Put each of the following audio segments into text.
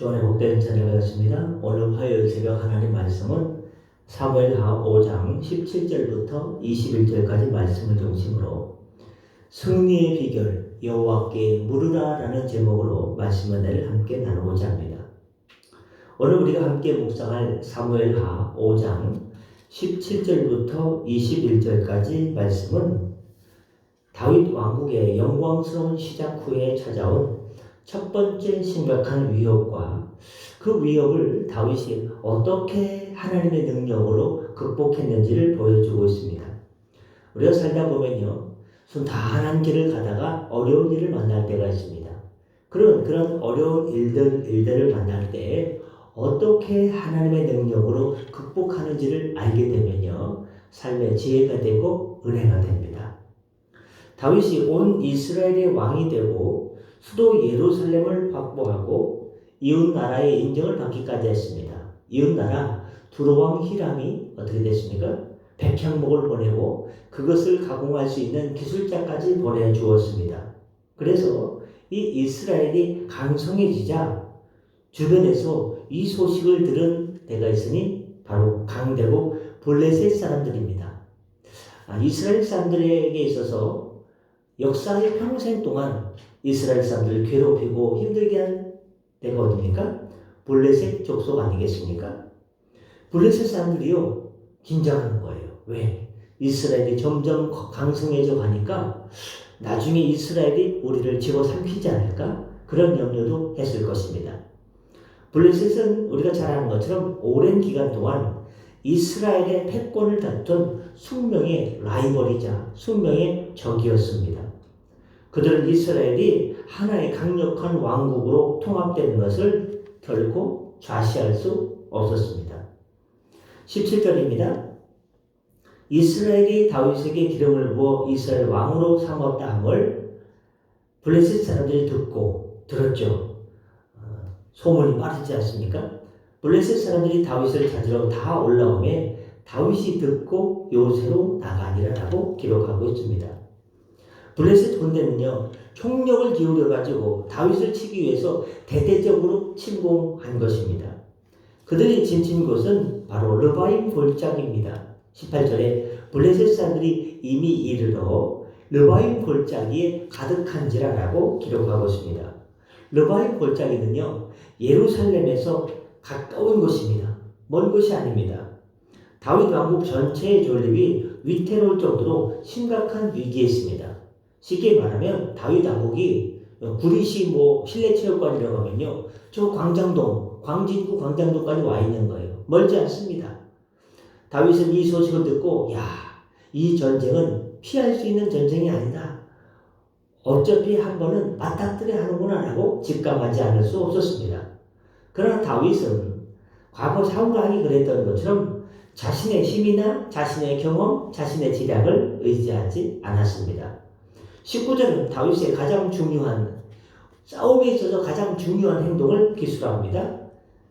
주안의 복된 찬양 되었습니다. 오늘 화요일 새벽 하나님 말씀은 사무엘하 5장 17절부터 21절까지 말씀을 중심으로 승리의 비결 여호와께 물으라 라는 제목으로 말씀 은혜를 함께 나누고자 합니다. 오늘 우리가 함께 묵상할 사무엘하 5장 17절부터 21절까지 말씀은 다윗 왕국의 영광스러운 시작 후에 찾아온 첫 번째 심각한 위협과 그 위협을 다윗이 어떻게 하나님의 능력으로 극복했는지를 보여주고 있습니다. 우리가 살다 보면요, 손 다한 길을 가다가 어려운 일을 만날 때가 있습니다. 그런 어려운 일들을 만날 때 어떻게 하나님의 능력으로 극복하는지를 알게 되면요, 삶의 지혜가 되고 은혜가 됩니다. 다윗이 온 이스라엘의 왕이 되고 수도 예루살렘을 확보하고 이웃나라의 인정을 받기까지 했습니다. 이웃나라 두로왕 히람이 어떻게 됐습니까? 백향목을 보내고 그것을 가공할 수 있는 기술자까지 보내주었습니다. 그래서 이 이스라엘이 강성해지자 주변에서 이 소식을 들은 데가 있으니 바로 강대국 블레셋 사람들입니다. 이스라엘 사람들에게 있어서 역사의 평생 동안 이스라엘 사람들을 괴롭히고 힘들게 한 데가 어디입니까? 블레셋 족속 아니겠습니까? 블레셋 사람들이요, 긴장하는 거예요. 왜? 이스라엘이 점점 강성해져 가니까 나중에 이스라엘이 우리를 집어삼키지 않을까? 그런 염려도 했을 것입니다. 블레셋은 우리가 잘 아는 것처럼 오랜 기간 동안 이스라엘의 패권을 다툰 숙명의 라이벌이자 숙명의 적이었습니다. 그들은 이스라엘이 하나의 강력한 왕국으로 통합되는 것을 결코 좌시할 수 없었습니다. 17절입니다. 이스라엘이 다윗에게 기름을 부어 이스라엘 왕으로 삼았다 함을 블레셋 사람들이 들었죠. 소문이 빠르지 않습니까? 블레셋 사람들이 다윗을 찾으러 다 올라오매 다윗이 듣고 요새로 나가니라라고 기록하고 있습니다. 블레셋 군대는요, 총력을 기울여가지고 다윗을 치기 위해서 대대적으로 침공한 것입니다. 그들이 진친 곳은 바로 르바임 골짜기입니다. 18절에 블레셋 사람들이 이미 이르러 르바임 골짜기에 가득한지라라고 기록하고 있습니다. 르바임 골짜기는요, 예루살렘에서 가까운 곳입니다. 먼 곳이 아닙니다. 다윗 왕국 전체의 존립이 위태로울 정도로 심각한 위기에 있습니다. 쉽게 말하면 다윗 왕국이 구리시 실내체육관이라고 하면요, 저 광장동, 광진구 광장동까지 와 있는 거예요. 멀지 않습니다. 다윗은 이 소식을 듣고 이 전쟁은 피할 수 있는 전쟁이 아니다. 어차피 한 번은 맞닥뜨려야 하는구나 라고 직감하지 않을 수 없었습니다. 그러나 다윗은 과거 사울왕이 그랬던 것처럼 자신의 힘이나 자신의 경험, 자신의 지략을 의지하지 않았습니다. 19절은 다윗의 가장 중요한, 싸움에 있어서 가장 중요한 행동을 기술합니다.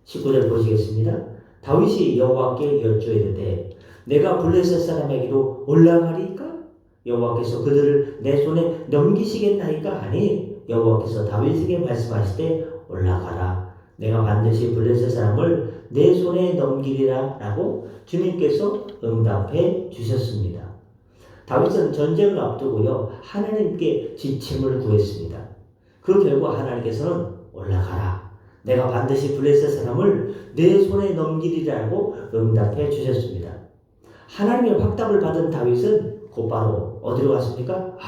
19절 보시겠습니다. 다윗이 여호와께 여쭈이르되 내가 블레셋 사람에게로 올라가리까? 여호와께서 그들을 내 손에 넘기시겠나이까? 하니 여호와께서 다윗에게 말씀하시되 올라가라. 내가 반드시 블레셋 사람을 내 손에 넘기리라 라고 주님께서 응답해 주셨습니다. 다윗은 전쟁을 앞두고요, 하나님께 지침을 구했습니다. 그 결과 하나님께서는 올라가라. 내가 반드시 블레셋 사람을 내 손에 넘기리라고 응답해 주셨습니다. 하나님의 확답을 받은 다윗은 곧바로 어디로 갔습니까?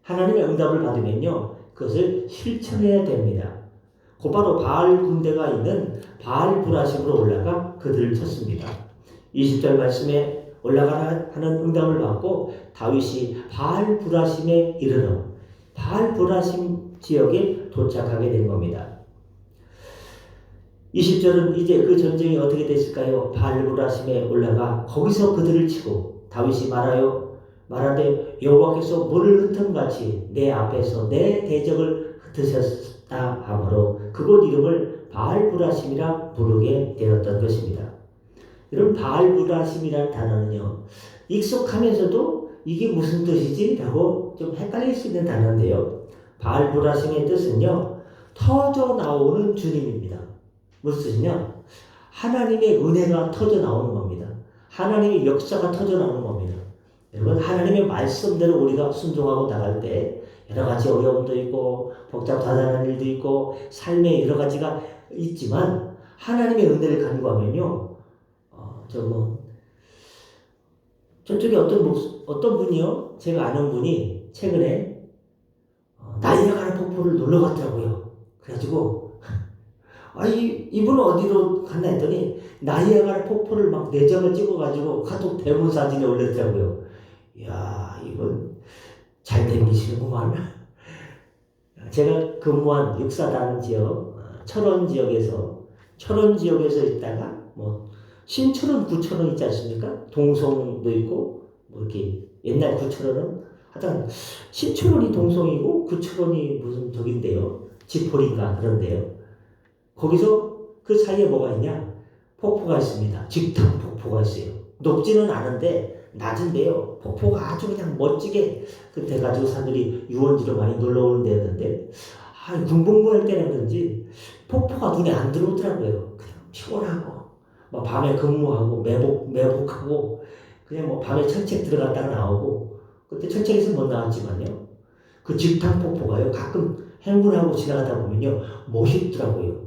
하나님의 응답을 받으면요, 그것을 실천해야 됩니다. 곧바로 바알 군대가 있는 바알 브라심으로 올라가 그들을 쳤습니다. 20절 말씀에 올라가라 하는 응답을 받고 다윗이 바알 브라심에 이르러 바알 브라심 지역에 도착하게 된 겁니다. 20절은 이제 그 전쟁이 어떻게 됐을까요? 바알 브라심에 올라가 거기서 그들을 치고 다윗이 말하되 여호와께서 물을 흩음같이 내 앞에서 내 대적을 흩으셨다 하므로 그곳 이름을 바알 브라심이라 부르게 되었던 것입니다. 여러분, 바알 브라심이라는 단어는요, 익숙하면서도 이게 무슨 뜻이지? 라고 좀 헷갈릴 수 있는 단어인데요. 바알 브라심의 뜻은요, 터져 나오는 주님입니다. 무슨 뜻이냐? 하나님의 은혜가 터져 나오는 겁니다. 하나님의 역사가 터져 나오는 겁니다. 여러분, 하나님의 말씀대로 우리가 순종하고 나갈 때 여러 가지 어려움도 있고 복잡하다는 일도 있고 삶에 여러 가지가 있지만 하나님의 은혜를 간구하면요, 저쪽에 어떤 분이요, 제가 아는 분이 최근에 나이아가라 폭포를 놀러 갔더라고요. 그래가지고 이분은 어디로 갔나 했더니 나이아가라 폭포를 막 내장을 찍어가지고 카톡 대본 사진에 올렸더라고요. 이야, 이건 잘 댕기시는구만. 제가 근무한 육사단 지역, 철원 지역에서 있다가 신철원, 구철원 있지 않습니까? 동성도 있고 이렇게 옛날 구철원은 하여튼 신철원이 동성이고 구철원이 무슨 저긴데요, 지폴인가 그런데요. 거기서 그 사이에 뭐가 있냐? 폭포가 있습니다. 직탕 폭포가 있어요. 높지는 않은데 낮은데요. 폭포가 아주 그냥 멋지게 돼가지고 사람들이 유원지로 많이 놀러 오는 데였는데, 군복무할 때는 그런지 폭포가 눈에 안 들어오더라고요. 그냥 피곤하고 밤에 근무하고 매복하고 그냥 밤에 철책 들어갔다가 나오고, 그때 철책에서 못 나왔지만요, 그 직탕 폭포가요 가끔 행군하고 지나가다 보면요 멋있더라고요.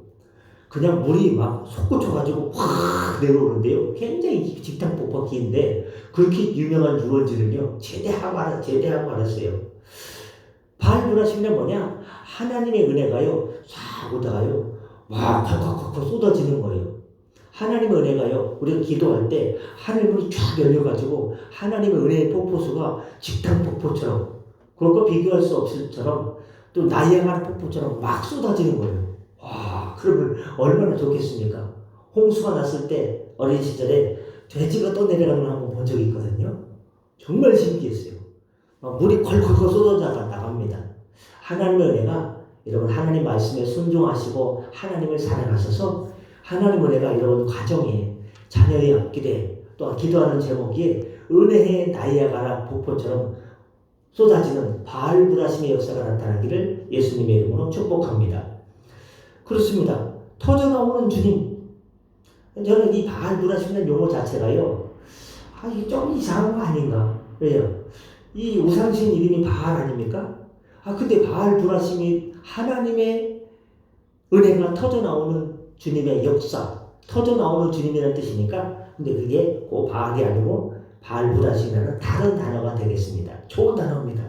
그냥 물이 막 솟구쳐가지고 확 내려오는데요. 굉장히 직탕 폭포 긴데 그렇게 유명한 유원지는요 제대하고 알았어요. 바알브라심은 뭐냐? 하나님의 은혜가요 싹 오다가요 막 콱콱콱 쏟아지는 거예요. 하나님의 은혜가요, 우리가 기도할 때 하늘문이 쫙 열려가지고 하나님의 은혜의 폭포수가 직탕 폭포처럼, 그것과 비교할 수 없을 처럼 또 나이아가라 폭포처럼 막 쏟아지는 거예요. 와, 그러면 얼마나 좋겠습니까? 홍수가 났을 때 어린 시절에 돼지가 떠내려가는 걸 한번 본 적이 있거든요. 정말 신기했어요. 물이 콸콸콸 쏟아져 나갑니다. 하나님의 은혜가, 여러분, 하나님 말씀에 순종하시고 하나님을 사랑하셔서 하나님의 은혜가 여러분 가정에, 자녀의 앞길에, 또 기도하는 제목이 은혜의 나이아가라 폭포처럼 쏟아지는 바알브라심의 역사가 나타나기를 예수님의 이름으로 축복합니다. 그렇습니다. 터져나오는 주님. 저는 이 바알브라심이라는 용어 자체가요, 이게 좀 이상한 거 아닌가? 왜요? 이 우상신 이름이 바알 아닙니까? 근데 바알브라심이 하나님의 은혜가 터져나오는 주님의 역사, 터져나오는 주님이라는 뜻이니까, 근데 그게 꼭 바알이 아니고 바알브라심이라는 다른 단어가 되겠습니다. 좋은 단어입니다.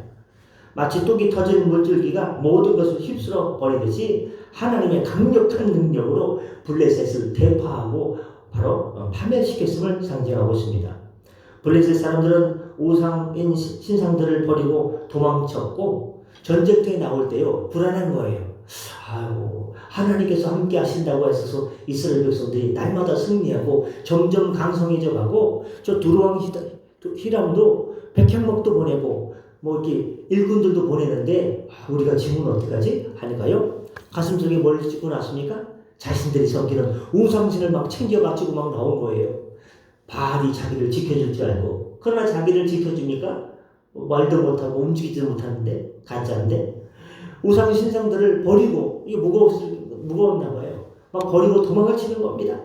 마치 뚝이 터진 물줄기가 모든 것을 휩쓸어 버리듯이 하나님의 강력한 능력으로 블레셋을 대파하고 바로 파멸시켰음을 상징하고 있습니다. 블레셋 사람들은 우상인 신상들을 버리고 도망쳤고, 전쟁터에 나올 때요 불안한 거예요. 하나님께서 함께 하신다고 했어서 이스라엘 백성들이 날마다 승리하고 점점 강성해져 가고, 저 두루왕 히람도 백향목도 보내고 이렇게 일꾼들도 보내는데 우리가 지면 어떡하지? 하니까요 가슴속에 뭘 찍고 났습니까? 자신들이 섬기는 우상신을 막 챙겨가지고 막 나온 거예요. 바알이 자기를 지켜줄 줄 알고. 그러나 자기를 지켜줍니까? 말도 못하고 움직이지도 못하는데, 가짜인데. 우상 신상들을 버리고, 이게 무거웠나 봐요. 막 버리고 도망을 치는 겁니다.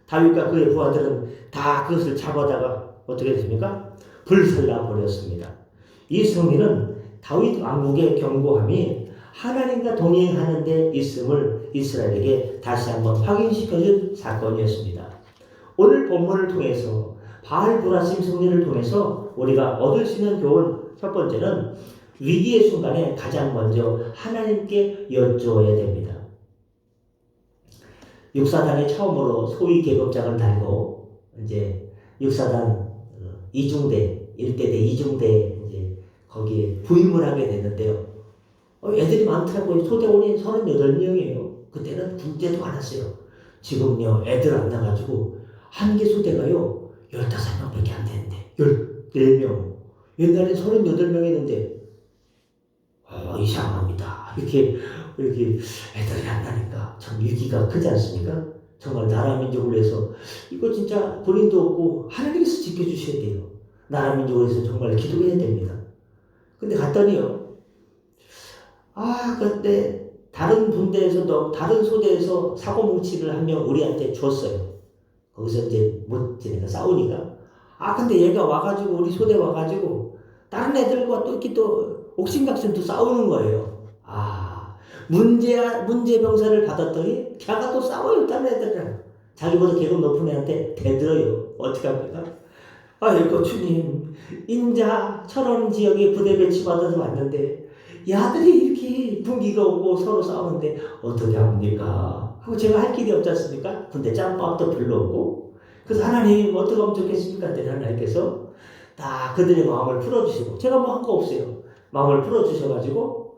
다윗과 그의 부하들은 다 그것을 잡아다가 어떻게 됐습니까? 불살라 버렸습니다. 이 승리는 다윗 왕국의 견고함이 하나님과 동행하는 데 있음을 이스라엘에게 다시 한번 확인시켜준 사건이었습니다. 오늘 본문을 통해서 바알브라심 승리를 통해서 우리가 얻을 수 있는 교훈, 첫 번째는 위기의 순간에 가장 먼저 하나님께 여쭈어야 됩니다. 육사단에 처음으로 소위 계급장을 달고 이제 육사단 2중대, 1대대 2중대 이제 거기에 부임을 하게 됐는데요. 애들이 많더라고요. 소대원이 38명이에요. 그때는 군대도 많았어요. 지금요 애들 안 나가지고 한 개 소대가요 15명밖에 안 되는데 14명. 옛날에 38명이었는데 이상합니다. 이렇게 애들이 안 나니까 참 위기가 크지 않습니까? 정말 나라 민족을 위해서 이거 진짜 본인도 없고 하나님께서 지켜주셔야 돼요. 나라 민족을 위해서 정말 기도해야 됩니다. 근데 갔더니요, 그때 다른 분대에서도 다른 소대에서 사고 뭉치를 한 명 우리한테 줬어요. 거기서 이제 못 지내가 싸우니까. 근데 얘가 와가지고 우리 소대 와가지고 다른 애들과 또 이렇게 또 옥신각신 또 싸우는 거예요. 문제 병사를 받았더니 걔가 또 싸워요. 다른 애들이랑. 자기보다 계급 높은 애한테 대들어요. 어떻게 합니까? 아이고 주님, 인자 철원 지역에 부대 배치받아서 왔는데 이 아들이 이렇게 분기가 없고 서로 싸우는데 어떻게 합니까? 하고 제가 할 길이 없지 않습니까? 근데 짬밥도 별로 없고. 그래서 하나님 어떻게 하면 좋겠습니까? 그랬더니 하나님께서 다 그들의 마음을 풀어주시고, 제가 뭐 한 거 없어요. 마음을 풀어주셔가지고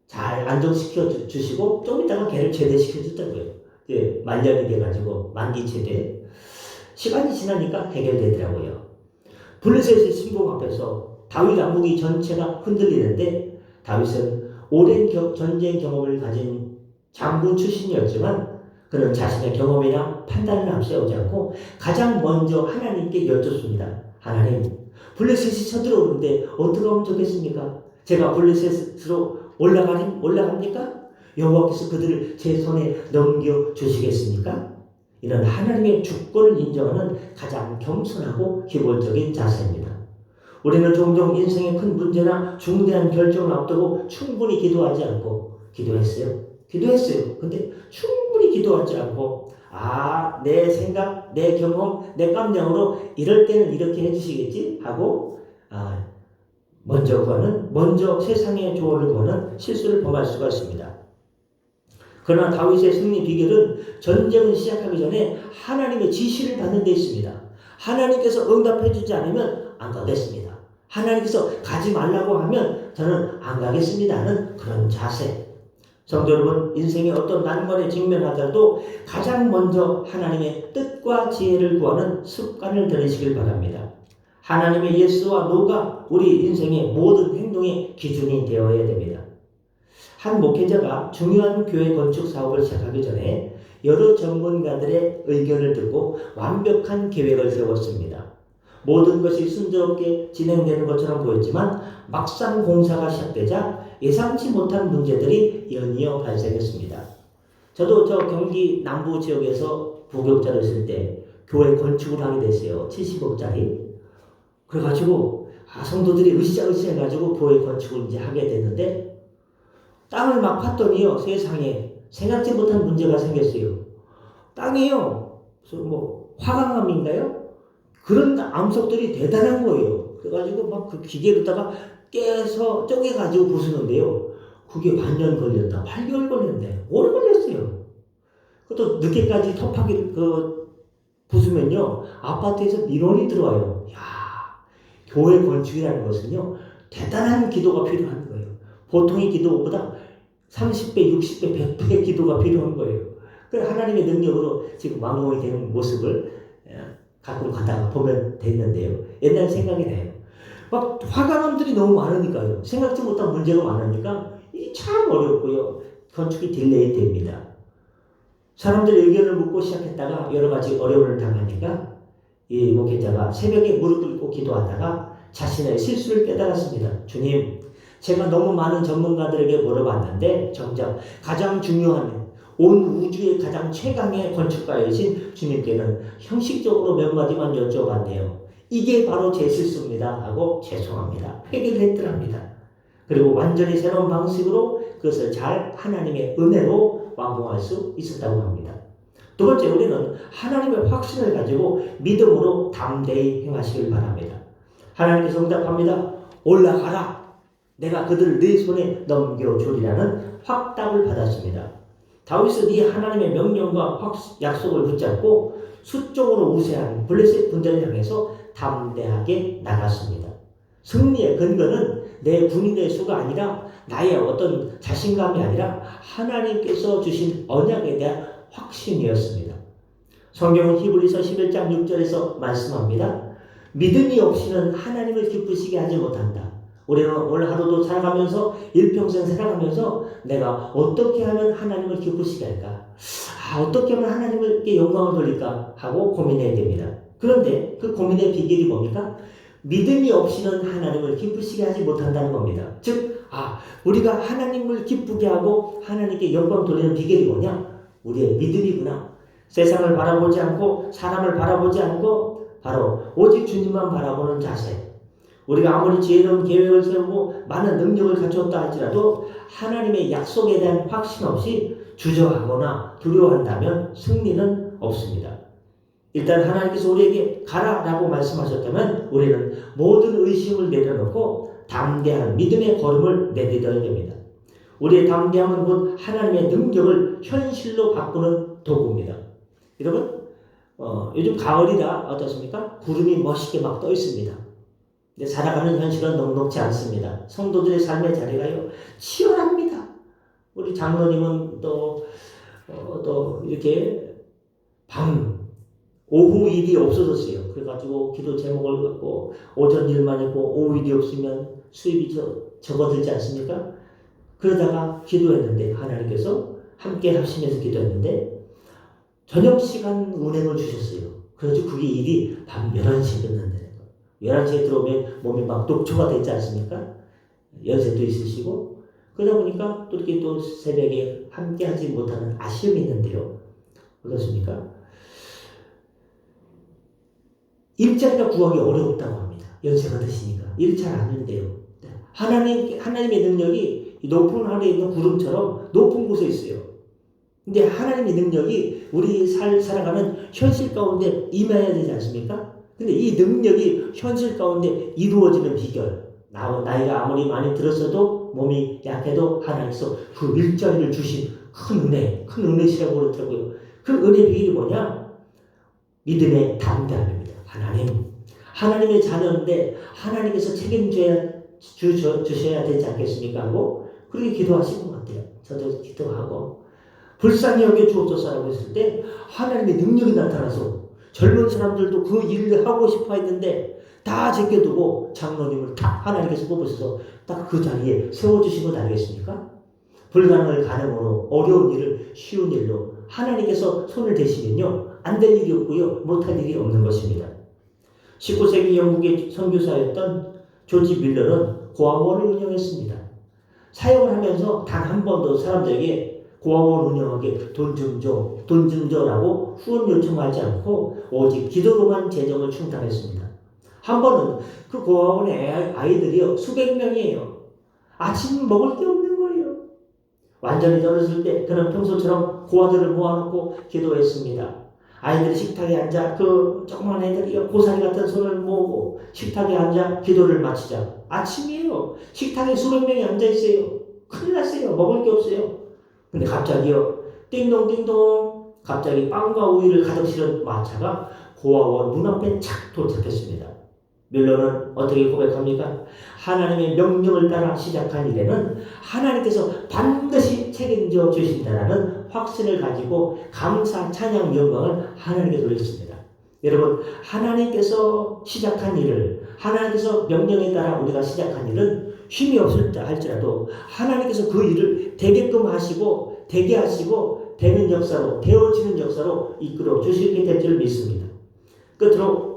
잘 안정시켜 주시고 좀 이따가 걔를 제대시켜 주더라고요. 예, 말년이 돼가지고 만기 제대. 시간이 지나니까 해결되더라고요. 블레셋의 침공 앞에서 다윗 왕국이 전체가 흔들리는데, 다윗은 오랜 전쟁 경험을 가진 장군 출신이었지만 그는 자신의 경험이나 판단을 앞세우지 않고 가장 먼저 하나님께 여쭙습니다. 하나님, 블레셋이 쳐들어오는데 어떻게 하면 좋겠습니까? 제가 블레셋으로 올라갑니까? 여호와께서 그들을 제 손에 넘겨주시겠습니까? 이런 하나님의 주권을 인정하는 가장 겸손하고 기본적인 자세입니다. 우리는 종종 인생의 큰 문제나 중대한 결정을 앞두고 충분히 기도하지 않고 기도했어요. 근데 충분히 기도하지 않고 내 생각, 내 경험, 내 감정으로 이럴 때는 이렇게 해주시겠지 하고 먼저 세상의 조언을 구하는 실수를 범할 수가 있습니다. 그러나 다윗의 승리 비결은 전쟁을 시작하기 전에 하나님의 지시를 받는 데 있습니다. 하나님께서 응답해 주지 않으면 안 가겠습니다. 하나님께서 가지 말라고 하면 저는 안 가겠습니다는 그런 자세. 성도 여러분, 인생의 어떤 난관에 직면하더라도 가장 먼저 하나님의 뜻과 지혜를 구하는 습관을 들이시길 바랍니다. 하나님의 예스와 노가 우리 인생의 모든 행동의 기준이 되어야 됩니다. 한 목회자가 중요한 교회 건축 사업을 시작하기 전에 여러 전문가들의 의견을 듣고 완벽한 계획을 세웠습니다. 모든 것이 순조롭게 진행되는 것처럼 보였지만 막상 공사가 시작되자 예상치 못한 문제들이 연이어 발생했습니다. 저도 경기 남부 지역에서 부교육자로 있을 때 교회 건축을 하게 됐어요. 70억짜리. 그래가지고 성도들이 으쌰으쌰 해가지고 교회 건축을 이제 하게 됐는데, 땅을 막 팠더니요, 세상에 생각지 못한 문제가 생겼어요. 땅이요, 화강암인가요? 그런 암석들이 대단한 거예요. 그래가지고 막 그 기계로다가 깨서 쪼개가지고 부수는데요. 그게 반년 걸렸다, 8개월 걸렸는데, 오래 걸렸어요. 그것도 늦게까지 터파기 부수면요, 아파트에서 민원이 들어와요. 교회 건축이라는 것은요, 대단한 기도가 필요한 거예요. 보통의 기도보다 30배, 60배, 100배의 기도가 필요한 거예요. 그래서 하나님의 능력으로 지금 완공이 되는 모습을 가끔 가다가 보면 됐는데요. 옛날 생각이 나요. 막 화강암들이 너무 많으니까요. 생각지 못한 문제가 많으니까 이게 참 어렵고요. 건축이 딜레이 됩니다. 사람들의 의견을 묻고 시작했다가 여러 가지 어려움을 당하니까 이 목회자가 새벽에 무릎 꿇고 기도하다가 자신의 실수를 깨달았습니다. 주님, 제가 너무 많은 전문가들에게 물어봤는데 정작 가장 중요한 온 우주의 가장 최강의 건축가이신 주님께는 형식적으로 몇 마디만 여쭤봤네요. 이게 바로 제 실수입니다 하고 죄송합니다, 회개를 했더랍니다. 그리고 완전히 새로운 방식으로 그것을 잘 하나님의 은혜로 완공할 수 있었다고 합니다. 두 번째, 우리는 하나님의 확신을 가지고 믿음으로 담대히 행하시길 바랍니다. 하나님께서 응답합니다. 올라가라. 내가 그들을 네 손에 넘겨주리라는 확답을 받았습니다. 다윗은 이 하나님의 명령과 약속을 붙잡고 수적으로 우세한 블레셋 군대를 향해서 담대하게 나갔습니다. 승리의 근거는 내 군인의 수가 아니라 나의 어떤 자신감이 아니라 하나님께서 주신 언약에 대한 확신이었습니다. 성경은 히브리서 11장 6절에서 말씀합니다. 믿음이 없이는 하나님을 기쁘시게 하지 못한다. 우리는 오늘 하루도 살아가면서 일평생 살아가면서 내가 어떻게 하면 하나님을 기쁘시게 할까? 어떻게 하면 하나님께 영광을 돌릴까? 하고 고민해야 됩니다. 그런데 그 고민의 비결이 뭡니까? 믿음이 없이는 하나님을 기쁘시게 하지 못한다는 겁니다. 즉 우리가 하나님을 기쁘게 하고 하나님께 영광 돌리는 비결이 뭐냐? 우리의 믿음이구나. 세상을 바라보지 않고 사람을 바라보지 않고 바로 오직 주님만 바라보는 자세. 우리가 아무리 지혜로운 계획을 세우고 많은 능력을 갖췄다 할지라도 하나님의 약속에 대한 확신 없이 주저하거나 두려워한다면 승리는 없습니다. 일단 하나님께서 우리에게 가라라고 말씀하셨다면 우리는 모든 의심을 내려놓고 담대한 믿음의 걸음을 내딛어야 됩니다. 우리의 담대함은 곧 하나님의 능력을 현실로 바꾸는 도구입니다. 여러분, 요즘 가을이라 어떻습니까? 구름이 멋있게 막 떠 있습니다. 근데 살아가는 현실은 녹록지 않습니다. 성도들의 삶의 자리가요, 치열합니다. 우리 장로님은 또 이렇게 오후 일이 없어졌어요. 그래가지고 기도 제목을 갖고 오전 일만 했고 오후 일이 없으면 수입이 적어들지 않습니까? 그러다가 기도했는데 하나님께서 함께 합심해서 기도했는데 저녁 시간 운행을 주셨어요. 그래서 그게 일이 밤 11시에 끝난다는 거예요. 11시에 들어오면 몸이 막 녹초가 되지 않습니까? 연세도 있으시고 그러다 보니까 또 이렇게 또 새벽에 함께 하지 못하는 아쉬움이 있는데요. 어떻습니까? 일자리가 구하기 어렵다고 합니다. 연세가 드시니까. 일 잘 안 된대요. 하나님의 능력이 높은 하늘에 있는 구름처럼 높은 곳에 있어요. 근데 하나님의 능력이 우리 살아가는 현실 가운데 임해야 되지 않습니까? 근데 이 능력이 현실 가운데 이루어지는 비결. 나이가 아무리 많이 들었어도 몸이 약해도 하나님께서 그 일자리를 주신 큰 은혜시라고 그러더라고요. 그 은혜 비결이 뭐냐? 믿음의 담대함입니다. 하나님의 자녀인데 하나님께서 주셔야 되지 않겠습니까? 하고 그렇게 기도하신 것 같아요. 저도 기도하고 불쌍히 여겨 주옵소서라고 했을 때 하나님의 능력이 나타나서 젊은 사람들도 그 일을 하고 싶어 했는데 다 제껴두고 장로님을 딱 하나님께서 뽑으셔서 딱 그 자리에 세워주신 것 아니겠습니까? 불가능을 가능으로 어려운 일을 쉬운 일로 하나님께서 손을 대시면요 안 될 일이 없고요 못할 일이 없는 것입니다. 19세기 영국의 선교사였던 조지 밀러는 고아원을 운영했습니다. 사역을 하면서 단 한 번도 사람들에게 고아원 운영하게 돈 좀 줘라고 후원 요청하지 않고 오직 기도로만 재정을 충당했습니다. 한 번은 그 고아원의 아이들이요 수백 명이에요. 아침 먹을 게 없는 거예요. 완전히 떨어질 때 그는 평소처럼 고아들을 모아놓고 기도했습니다. 아이들이 식탁에 앉아 그 조그만 애들이요 고사리 같은 손을 모으고 식탁에 앉아 기도를 마치자. 아침이에요. 식탁에 수백 명이 앉아있어요. 큰일 났어요. 먹을 게 없어요. 근데 갑자기요 띵동띵동 갑자기 빵과 우유를 가득 실은 마차가 고아원 문 앞에 착 도착했습니다. 밀러는 어떻게 고백합니까? 하나님의 명령을 따라 시작한 일에는 하나님께서 반드시 책임져 주신다라는 확신을 가지고 감사, 찬양, 영광을 하나님께 돌렸습니다. 여러분, 하나님께서 시작한 일을, 하나님께서 명령에 따라 우리가 시작한 일은 힘이 없을 때 할지라도 하나님께서 그 일을 되게끔 하시고, 되게 하시고, 되는 역사로, 되어지는 역사로 이끌어 주시게 될 줄 믿습니다. 끝으로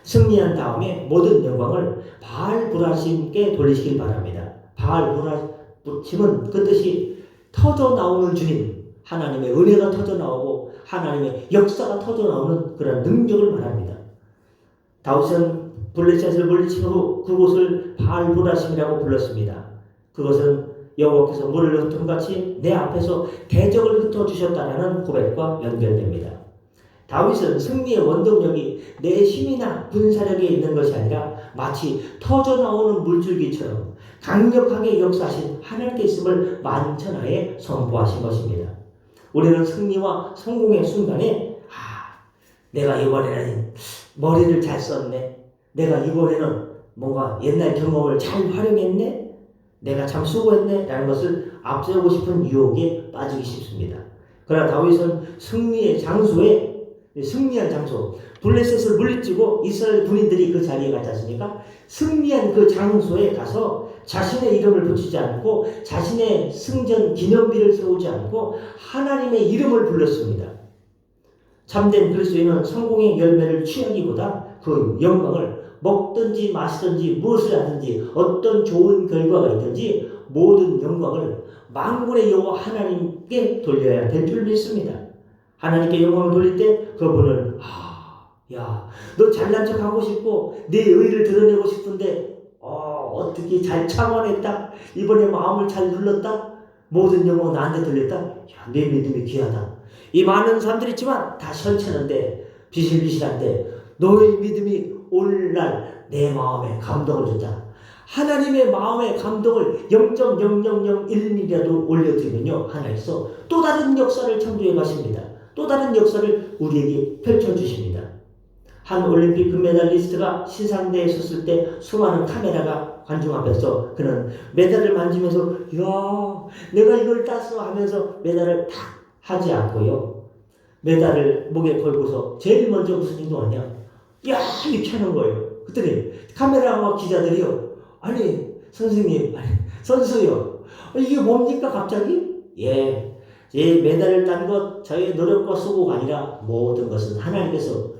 승리한 다음에 모든 영광을 바알 브라심께 돌리시길 바랍니다. 바알 브라심은 그 뜻이 터져 나오는 주님, 하나님의 은혜가 터져 나오고 하나님의 역사가 터져 나오는 그런 능력을 말합니다. 다윗은 블레셋을 물리친 후 그곳을 바알 브라심이라고 불렀습니다. 그것은 여호와께서 물을 흩음같이 내 앞에서 대적을 흩어주셨다라는 고백과 연결됩니다. 다윗은 승리의 원동력이 내 힘이나 군사력에 있는 것이 아니라 마치 터져나오는 물줄기처럼 강력하게 역사하신 하나님께 있음을 만천하에 선포하신 것입니다. 우리는 승리와 성공의 순간에 내가 이번에는 머리를 잘 썼네. 내가 이번에는 뭔가 옛날 경험을 잘 활용했네. 내가 참 수고했네. 라는 것을 앞세우고 싶은 유혹에 빠지기 쉽습니다. 그러나 다윗은 승리한 장소, 블레셋을 물리치고 이스라엘 군인들이 그 자리에 갔지 않습니까? 승리한 그 장소에 가서 자신의 이름을 붙이지 않고 자신의 승전 기념비를 세우지 않고 하나님의 이름을 불렀습니다. 참된 그리스도인은 성공의 열매를 취하기보다 그 영광을 먹든지 마시든지 무엇을 하든지 어떤 좋은 결과가 있든지 모든 영광을 만군의 여호와 하나님께 돌려야 될 줄 믿습니다. 하나님께 영광을 돌릴 때 그분은 야, 너 잘난 척 하고 싶고 내 의를 드러내고 싶은데 어떻게 잘 참아냈다. 이번에 마음을 잘 눌렀다. 모든 영광 나한테 돌렸다. 야, 내 믿음이 귀하다. 이 많은 사람들이 있지만 다 현찮은데 비실비실한데 너의 믿음이 오늘날 내 마음에 감동을 줬다. 하나님의 마음의 감동을 0.0001mm라도 올려드리면요, 하나님께서 또 다른 역사를 창조해 가십니다. 또 다른 역사를 우리에게 펼쳐주십니다. 한 올림픽 금메달리스트가 시상대에 섰을 때 수많은 카메라가 관중 앞에서 그는 메달을 만지면서 야, 내가 이걸 땄어 하면서 메달을 탁 하지 않고요, 메달을 목에 걸고서 제일 먼저 무슨 행동하냐, 야, 이렇게 하는 거예요. 그랬더니 카메라와 기자들이요, 아니 선생님, 아니 선수요, 이게 뭡니까 갑자기? 제 메달을 딴 것 저의 노력과 수고가 아니라 모든 것은 하나님께서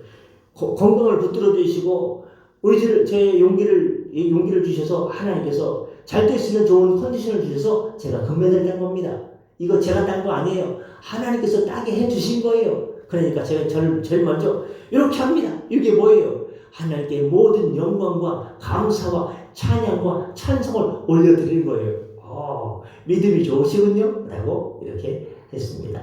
건강을 붙들어 주시고 의지를, 제 용기를 주셔서 하나님께서 잘 될 수 있는 좋은 컨디션을 주셔서 제가 금메달을 딴 겁니다. 이거 제가 딴 거 아니에요. 하나님께서 따게 해주신 거예요. 그러니까 제가 제일 먼저 이렇게 합니다. 이게 뭐예요? 하나님께 모든 영광과 감사와 찬양과 찬송을 올려드리는 거예요. 믿음이 좋으시군요 라고 이렇게 했습니다.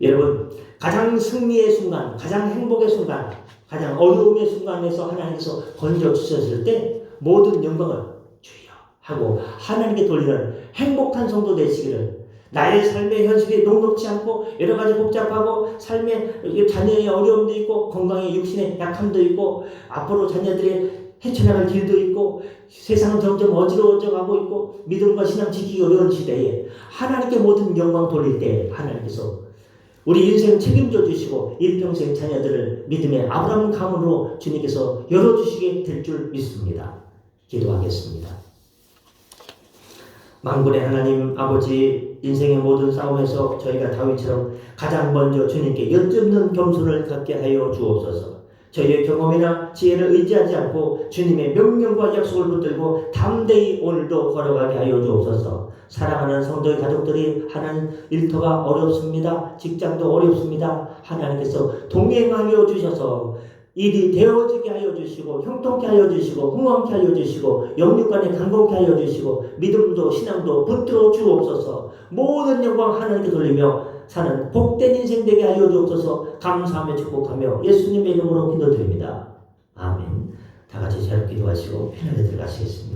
여러분, 가장 승리의 순간, 가장 행복의 순간, 가장 어려움의 순간에서 하나님께서 건져주셨을 때 모든 영광을 주여 하고 하나님께 돌리는 행복한 성도 되시기를, 나의 삶의 현실이 녹록지 않고 여러 가지 복잡하고 삶의 자녀의 어려움도 있고 건강의 육신의 약함도 있고 앞으로 자녀들의 헤쳐나갈 길도 있고 세상은 점점 어지러워져 가고 있고 믿음과 신앙 지키기 어려운 시대에 하나님께 모든 영광 돌릴 때 하나님께서 우리 인생 책임져 주시고 일평생 자녀들을 믿음의 아브라함 가문으로 주님께서 열어주시게 될 줄 믿습니다. 기도하겠습니다. 만군의 하나님 아버지, 인생의 모든 싸움에서 저희가 다윗처럼 가장 먼저 주님께 여쭙는 겸손을 갖게 하여 주옵소서. 저희의 경험이나 지혜를 의지하지 않고 주님의 명령과 약속을 붙들고 담대히 오늘도 걸어가게 하여 주옵소서. 사랑하는 성도의 가족들이 하는 일터가 어렵습니다. 직장도 어렵습니다. 하나님께서 동행하여 주셔서 일이 되어지게 하여 주시고 형통케 하여 주시고 흥왕케 하여 주시고 영육간에 강건케 하여 주시고 믿음도 신앙도 붙들어 주옵소서. 모든 영광 하나님께 돌리며 사는 복된 인생 되게 하여 주옵소서. 감사하며 축복하며 예수님의 이름으로 기도드립니다. 아멘. 다 같이 잘 기도하시고 편하게 들어가시겠습니다.